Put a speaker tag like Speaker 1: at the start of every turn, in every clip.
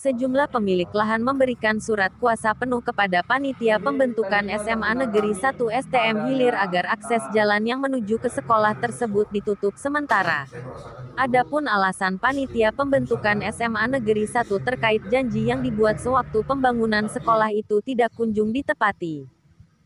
Speaker 1: Sejumlah pemilik lahan memberikan surat kuasa penuh kepada panitia pembentukan SMA Negeri 1 STM Hilir agar akses jalan yang menuju ke sekolah tersebut ditutup sementara. Adapun alasan panitia pembentukan SMA Negeri 1 terkait janji yang dibuat sewaktu pembangunan sekolah itu tidak kunjung ditepati.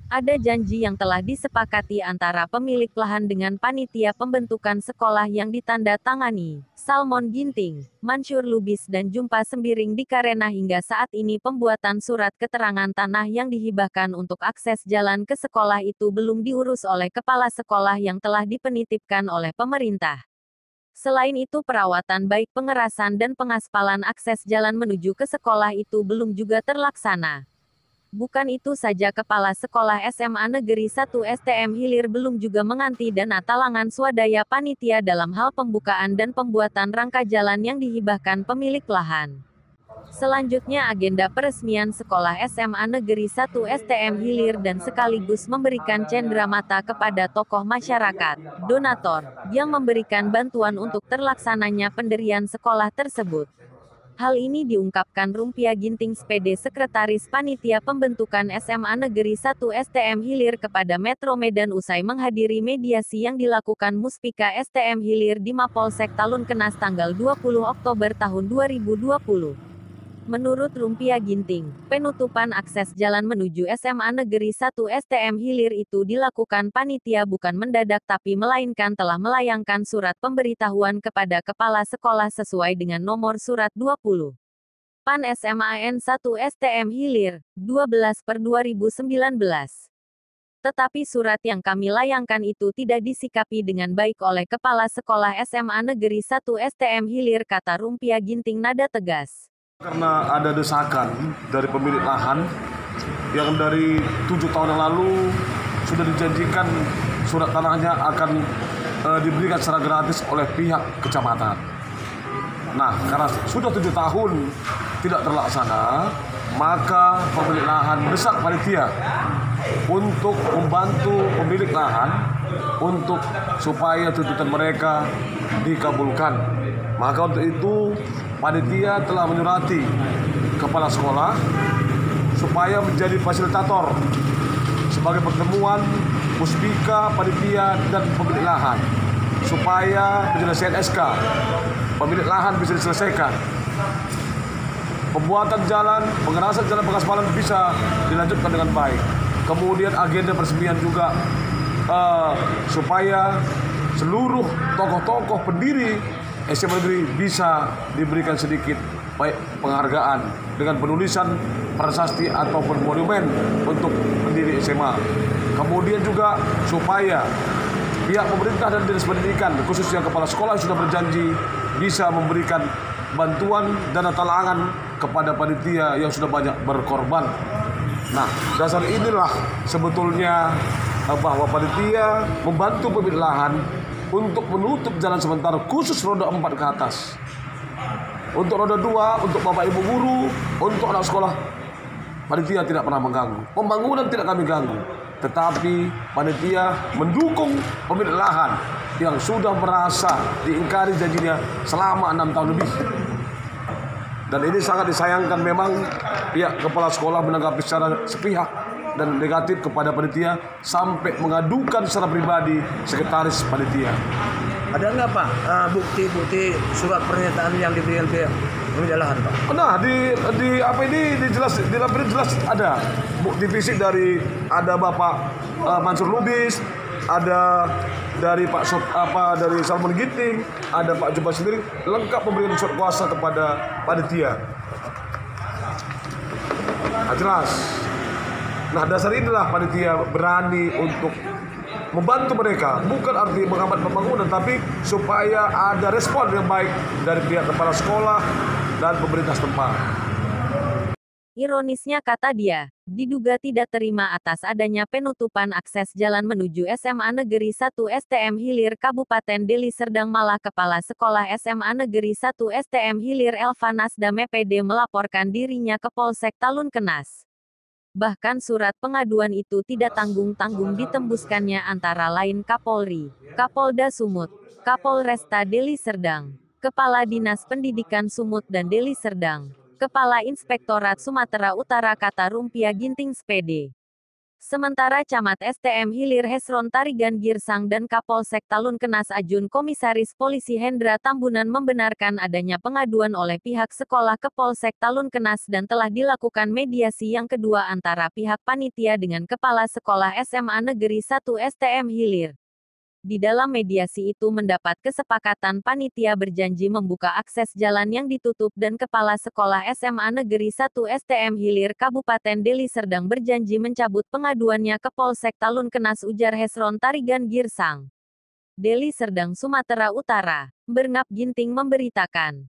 Speaker 1: Ada janji yang telah disepakati antara pemilik lahan dengan panitia pembentukan sekolah yang ditanda tangani Salmon Ginting, Mansur Lubis dan Jumpa Sembiring di Karena hingga saat ini pembuatan surat keterangan tanah yang dihibahkan untuk akses jalan ke sekolah itu belum diurus oleh kepala sekolah yang telah dipenitipkan oleh pemerintah. Selain itu perawatan baik pengerasan dan pengaspalan akses jalan menuju ke sekolah itu belum juga terlaksana. Bukan itu saja Kepala Sekolah SMA Negeri 1 STM Hilir belum juga menganti dana talangan swadaya panitia dalam hal pembukaan dan pembuatan rangka jalan yang dihibahkan pemilik lahan. Selanjutnya agenda peresmian Sekolah SMA Negeri 1 STM Hilir dan sekaligus memberikan cenderamata kepada tokoh masyarakat, donatur, yang memberikan bantuan untuk terlaksananya pendirian sekolah tersebut. Hal ini diungkapkan Rumpia Ginting SPD Sekretaris Panitia Pembentukan SMA Negeri 1 STM Hilir kepada Metro Medan usai menghadiri mediasi yang dilakukan Muspika STM Hilir di Mapolsek Talun Kenas tanggal 20 Oktober tahun 2020. Menurut Rumpia Ginting, penutupan akses jalan menuju SMA Negeri 1 STM Hilir itu dilakukan panitia bukan mendadak tapi melainkan telah melayangkan surat pemberitahuan kepada kepala sekolah sesuai dengan nomor surat 20. PAN SMAN 1 STM Hilir, 12/2019. Tetapi surat yang kami layangkan itu tidak disikapi dengan baik oleh kepala sekolah SMA Negeri 1 STM Hilir, kata Rumpia Ginting nada tegas.
Speaker 2: Karena ada desakan dari pemilik lahan yang dari 7 tahun yang lalu sudah dijanjikan surat tanahnya akan diberikan secara gratis oleh pihak kecamatan. Nah, karena sudah 7 tahun tidak terlaksana, maka pemilik lahan mendesak panitia untuk membantu pemilik lahan untuk supaya tuntutan mereka dikabulkan. Maka untuk itu panitia telah menyurati kepala sekolah supaya menjadi fasilitator sebagai pertemuan Muspika, panitia dan pemilik lahan supaya penyelesaian SK pemilik lahan bisa diselesaikan. Pembuatan jalan, pengerasan jalan, pengaspalan bisa dilanjutkan dengan baik. Kemudian agenda peresmian juga supaya seluruh tokoh-tokoh pendiri SMA Negeri bisa diberikan sedikit baik penghargaan dengan penulisan prasasti ataupun monumen untuk pendiri SMA. Kemudian juga supaya pihak pemerintah dan dinas pendidikan, khususnya kepala sekolah yang sudah berjanji bisa memberikan bantuan dana talangan kepada panitia yang sudah banyak berkorban. Nah, dasar inilah sebetulnya bahwa panitia membantu pemilik lahan untuk menutup jalan sementara khusus roda 4 ke atas. Untuk roda 2, untuk bapak ibu guru, untuk anak sekolah, panitia tidak pernah mengganggu. Pembangunan tidak kami ganggu. Tetapi panitia mendukung pemilik lahan yang sudah merasa diingkari janjinya selama 6 tahun lebih. Dan ini sangat disayangkan memang pihak kepala sekolah menanggapi secara sepihak dan negatif kepada panitia sampai mengadukan secara pribadi sekretaris panitia.
Speaker 3: Ada nggak Pak bukti-bukti surat pernyataan yang diberikan ke pemilik lahan Pak?
Speaker 2: Nah di apa ini dijelas di dalam berita jelas ada bukti fisik dari ada Bapak Mansur Lubis, ada dari dari Salmon Ginting, ada Pak Jumpa Sembiring, lengkap memberikan surat kuasa kepada panitia. Nah, jelas. Nah, dasar inilah panitia berani untuk membantu mereka, bukan arti menghambat pembangunan, tapi supaya ada respon yang baik dari pihak kepala sekolah dan pemerintah setempat.
Speaker 1: Ironisnya kata dia, diduga tidak terima atas adanya penutupan akses jalan menuju SMA Negeri 1 STM Hilir Kabupaten Deli Serdang, malah Kepala Sekolah SMA Negeri 1 STM Hilir Elvanas Dame PD melaporkan dirinya ke Polsek Talun Kenas. Bahkan surat pengaduan itu tidak tanggung-tanggung ditembuskannya antara lain Kapolri, Kapolda Sumut, Kapolresta Deli Serdang, Kepala Dinas Pendidikan Sumut dan Deli Serdang. Kepala Inspektorat Sumatera Utara Kata Rumpia Ginting Spede. Sementara Camat STM Hilir Hesron Tarigan Girsang dan Kapolsek Talun Kenas Ajun Komisaris Polisi Hendra Tambunan membenarkan adanya pengaduan oleh pihak sekolah ke Polsek Talun Kenas dan telah dilakukan mediasi yang kedua antara pihak panitia dengan Kepala Sekolah SMA Negeri 1 STM Hilir. Di dalam mediasi itu mendapat kesepakatan panitia berjanji membuka akses jalan yang ditutup dan Kepala Sekolah SMA Negeri 1 STM Hilir Kabupaten Deli Serdang berjanji mencabut pengaduannya ke Polsek Talun Kenas, ujar Hesron Tarigan Girsang. Deli Serdang, Sumatera Utara. Bernap Ginting memberitakan.